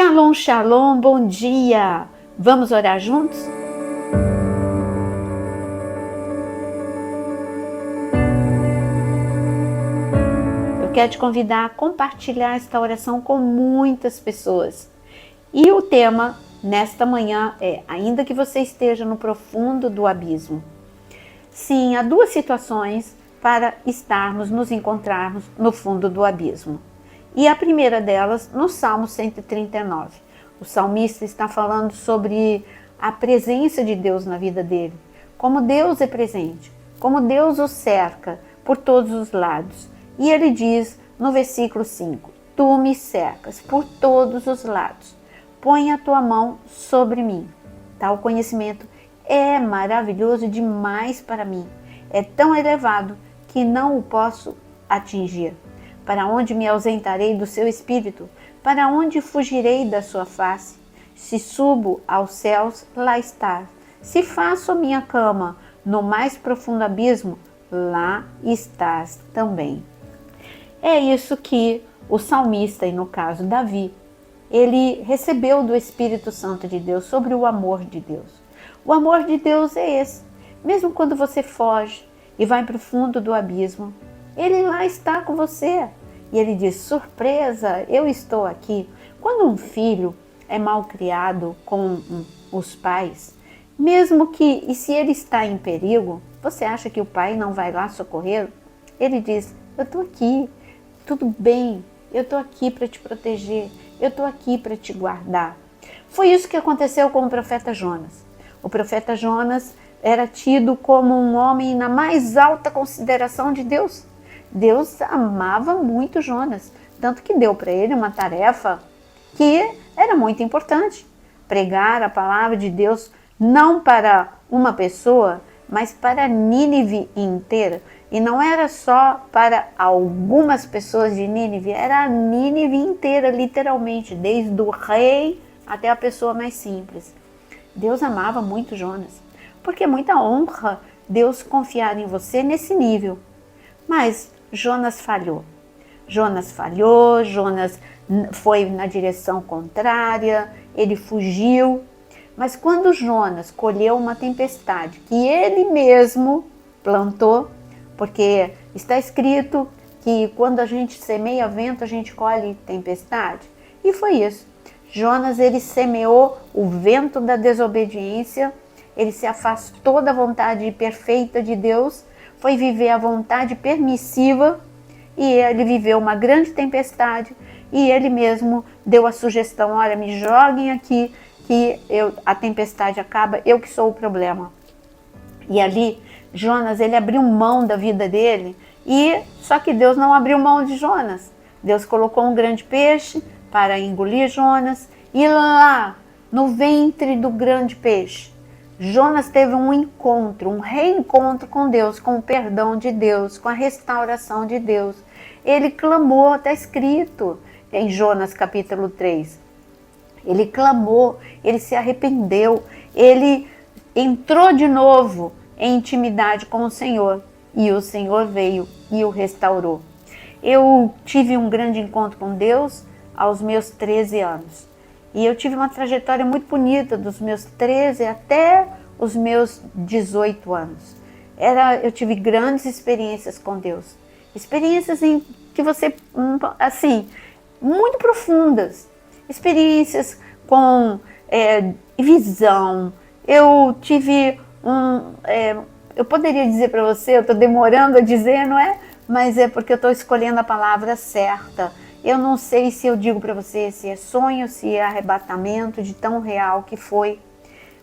Shalom, shalom, bom dia! Vamos orar juntos? Eu quero te convidar a compartilhar esta oração com muitas pessoas. E o tema nesta manhã é: ainda que você esteja no profundo do abismo. Sim, há duas situações para nos encontrarmos no fundo do abismo. E a primeira delas, no Salmo 139. O salmista está falando sobre a presença de Deus na vida dele. Como Deus é presente, como Deus o cerca por todos os lados. E ele diz no versículo 5, Tu me cercas por todos os lados. Põe a tua mão sobre mim. Tal conhecimento é maravilhoso demais para mim. É tão elevado que não o posso atingir. Para onde me ausentarei do seu espírito? Para onde fugirei da sua face? Se subo aos céus, lá estás. Se faço a minha cama no mais profundo abismo, lá estás também. É isso que o salmista, e no caso Davi, ele recebeu do Espírito Santo de Deus sobre o amor de Deus. O amor de Deus é esse. Mesmo quando você foge e vai para o fundo do abismo, ele lá está com você. E ele diz, surpresa, eu estou aqui. Quando um filho é mal criado com os pais, mesmo que, e se ele está em perigo, você acha que o pai não vai lá socorrer? Ele diz, eu estou aqui, tudo bem, eu estou aqui para te proteger, eu estou aqui para te guardar. Foi isso que aconteceu com o profeta Jonas. O profeta Jonas era tido como um homem na mais alta consideração de Deus. Deus amava muito Jonas, tanto que deu para ele uma tarefa que era muito importante. Pregar a palavra de Deus não para uma pessoa, mas para Nínive inteira. E não era só para algumas pessoas de Nínive, era a Nínive inteira, literalmente, desde o rei até a pessoa mais simples. Deus amava muito Jonas, porque é muita honra Deus confiar em você nesse nível. Mas Jonas falhou. Jonas foi na direção contrária, ele fugiu. Mas quando Jonas colheu uma tempestade que ele mesmo plantou, porque está escrito que quando a gente semeia vento, a gente colhe tempestade. E foi isso. Jonas, ele semeou o vento da desobediência, ele se afastou da vontade perfeita de Deus, foi viver a vontade permissiva e ele viveu uma grande tempestade e ele mesmo deu a sugestão, olha, me joguem aqui que a tempestade acaba, eu que sou o problema. E ali, Jonas, ele abriu mão da vida dele, só que Deus não abriu mão de Jonas. Deus colocou um grande peixe para engolir Jonas e lá, no ventre do grande peixe, Jonas teve um encontro, um reencontro com Deus, com o perdão de Deus, com a restauração de Deus. Ele clamou, está escrito em Jonas capítulo 3. Ele clamou, ele se arrependeu, ele entrou de novo em intimidade com o Senhor e o Senhor veio e o restaurou. Eu tive um grande encontro com Deus aos meus 13 anos. E eu tive uma trajetória muito bonita dos meus 13 até os meus 18 anos. Eu tive grandes experiências com Deus. Experiências em que você, assim, muito profundas. Experiências com visão. Eu tive eu poderia dizer para você, eu estou demorando a dizer, não é? Mas é porque eu estou escolhendo a palavra certa. Eu não sei se eu digo para você se é sonho, se é arrebatamento, de tão real que foi.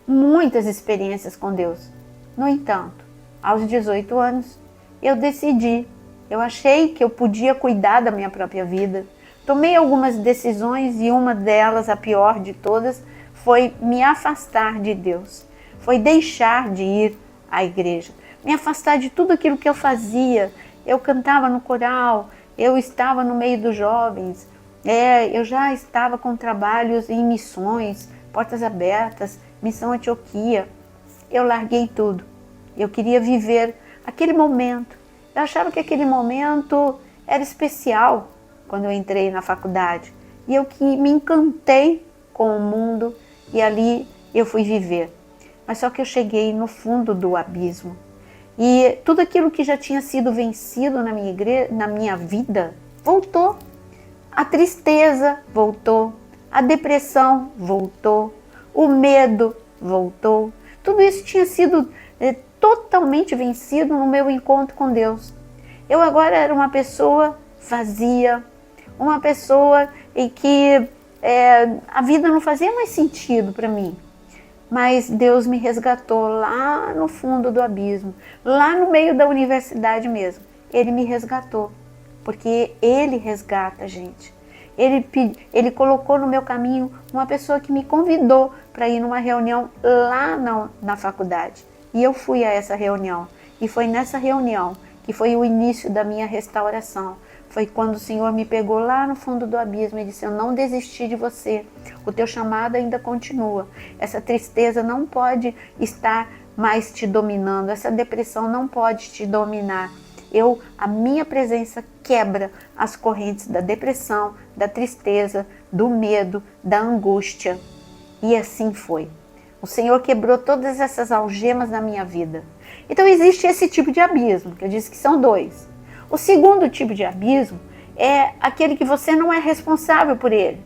Muitas experiências com Deus. No entanto, aos 18 anos, eu achei que eu podia cuidar da minha própria vida. Tomei algumas decisões e uma delas, a pior de todas, foi me afastar de Deus. Foi deixar de ir à igreja. Me afastar de tudo aquilo que eu fazia. Eu cantava no coral, eu estava no meio dos jovens, eu já estava com trabalhos em missões, Portas Abertas, Missão Antioquia. Eu larguei tudo. Eu queria viver aquele momento. Eu achava que aquele momento era especial quando eu entrei na faculdade. E eu que me encantei com o mundo e ali eu fui viver. Mas só que eu cheguei no fundo do abismo. E tudo aquilo que já tinha sido vencido na minha vida voltou. A tristeza voltou, a depressão voltou, o medo voltou. Tudo isso tinha sido totalmente vencido no meu encontro com Deus. Eu agora era uma pessoa vazia, uma pessoa em que a vida não fazia mais sentido para mim. Mas Deus me resgatou lá no fundo do abismo, lá no meio da universidade mesmo. Ele me resgatou, porque Ele resgata a gente. Ele colocou no meu caminho uma pessoa que me convidou para ir numa reunião lá na faculdade. E eu fui a essa reunião. E foi nessa reunião que foi o início da minha restauração. Foi quando o Senhor me pegou lá no fundo do abismo e disse: eu não desisti de você, o teu chamado ainda continua. Essa tristeza não pode estar mais te dominando, essa depressão não pode te dominar. A minha presença quebra as correntes da depressão, da tristeza, do medo, da angústia. E assim foi. O Senhor quebrou todas essas algemas na minha vida. Então existe esse tipo de abismo, que eu disse que são dois. O segundo tipo de abismo é aquele que você não é responsável por ele.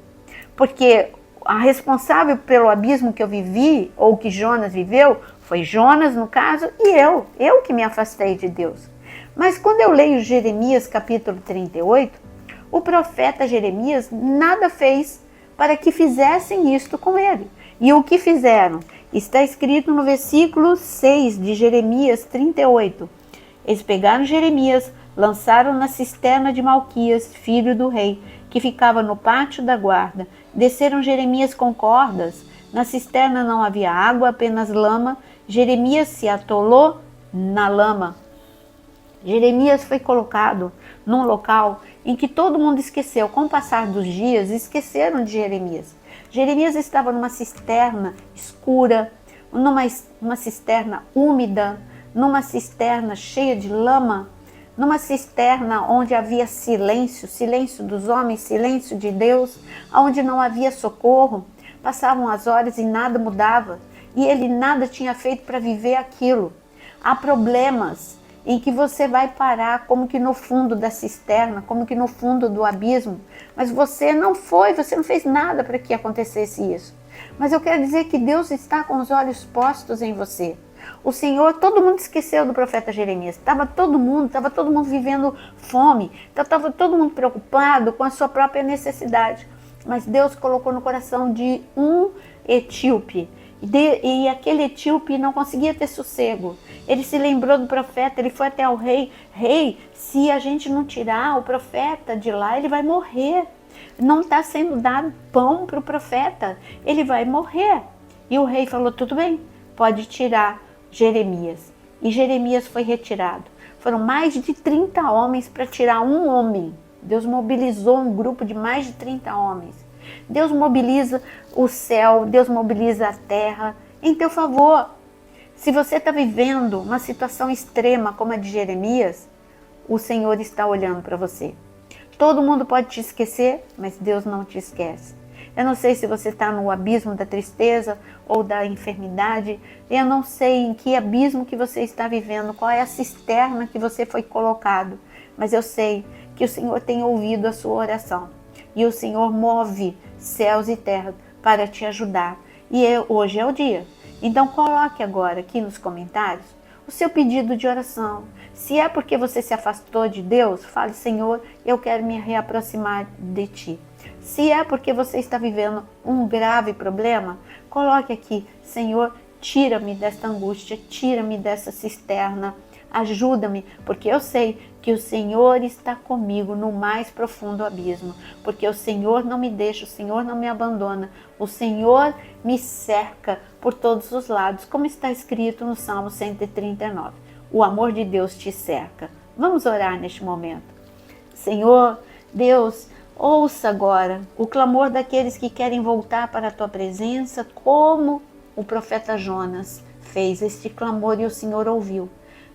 Porque a responsável pelo abismo que eu vivi, ou que Jonas viveu, foi Jonas no caso, e eu que me afastei de Deus. Mas quando eu leio Jeremias capítulo 38, o profeta Jeremias nada fez para que fizessem isto com ele. E o que fizeram? Está escrito no versículo 6 de Jeremias 38. Eles pegaram Jeremias, lançaram na cisterna de Malquias, filho do rei, que ficava no pátio da guarda. Desceram Jeremias com cordas. Na cisterna não havia água, apenas lama. Jeremias se atolou na lama. Jeremias foi colocado num local em que todo mundo esqueceu. Com o passar dos dias, esqueceram de Jeremias. Jeremias estava numa cisterna escura, numa cisterna úmida, numa cisterna cheia de lama, numa cisterna onde havia silêncio, silêncio dos homens, silêncio de Deus, onde não havia socorro. Passavam as horas e nada mudava, e ele nada tinha feito para viver aquilo. Há problemas em que você vai parar como que no fundo da cisterna, como que no fundo do abismo, mas você não fez nada para que acontecesse isso. Mas eu quero dizer que Deus está com os olhos postos em você. O Senhor, todo mundo esqueceu do profeta Jeremias, estava todo mundo vivendo fome, estava todo mundo preocupado com a sua própria necessidade, mas Deus colocou no coração de um etíope, e aquele etíope não conseguia ter sossego. Ele se lembrou do profeta, ele foi até o rei: rei, se a gente não tirar o profeta de lá, ele vai morrer. Não está sendo dado pão para o profeta, ele vai morrer. E o rei falou: tudo bem, pode tirar Jeremias. E Jeremias foi retirado. Foram mais de 30 homens para tirar um homem. Deus mobilizou um grupo de mais de 30 homens. Deus mobiliza o céu, Deus mobiliza a terra em teu favor. Se você está vivendo uma situação extrema como a de Jeremias, o Senhor está olhando para você. Todo mundo pode te esquecer, mas Deus não te esquece. Eu não sei se você está no abismo da tristeza ou da enfermidade. Eu não sei em que abismo que você está vivendo, qual é a cisterna que você foi colocado. Mas eu sei que o Senhor tem ouvido a sua oração. E o Senhor move céus e terra para te ajudar. E hoje é o dia. Então coloque agora aqui nos comentários o seu pedido de oração. Se é porque você se afastou de Deus, fale: Senhor, eu quero me reaproximar de Ti. Se é porque você está vivendo um grave problema, coloque aqui: Senhor, tira-me desta angústia, tira-me dessa cisterna, ajuda-me, porque eu sei que o Senhor está comigo no mais profundo abismo, porque o Senhor não me deixa, o Senhor não me abandona, o Senhor me cerca por todos os lados, como está escrito no Salmo 139. O amor de Deus te cerca. Vamos orar neste momento. Senhor, Deus, ouça agora o clamor daqueles que querem voltar para a Tua presença, como o profeta Jonas fez este clamor e o Senhor ouviu.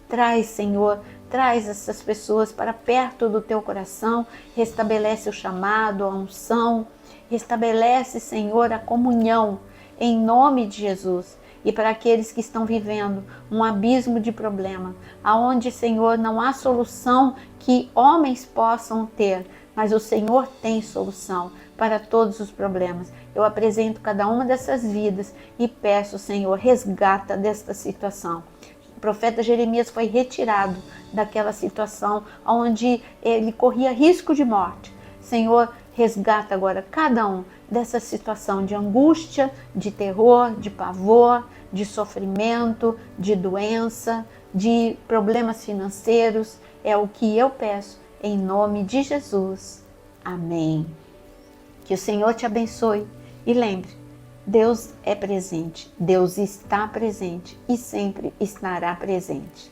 Traz, Senhor, traz essas pessoas para perto do Teu coração, restabelece o chamado, a unção Restabelece, Senhor, a comunhão em nome de Jesus. E para aqueles que estão vivendo um abismo de problema, aonde, Senhor, não há solução que homens possam ter, mas o Senhor tem solução para todos os problemas. Eu apresento cada uma dessas vidas e peço, Senhor, resgata desta situação. O profeta Jeremias foi retirado daquela situação onde ele corria risco de morte. Senhor, resgata agora cada um dessa situação de angústia, de terror, de pavor, de sofrimento, de doença, de problemas financeiros. É o que eu peço em nome de Jesus. Amém. Que o Senhor te abençoe e lembre, Deus é presente, Deus está presente e sempre estará presente.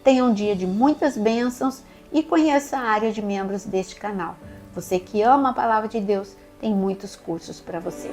Tenha um dia de muitas bênçãos e conheça a área de membros deste canal. Você que ama a palavra de Deus, tem muitos cursos para você.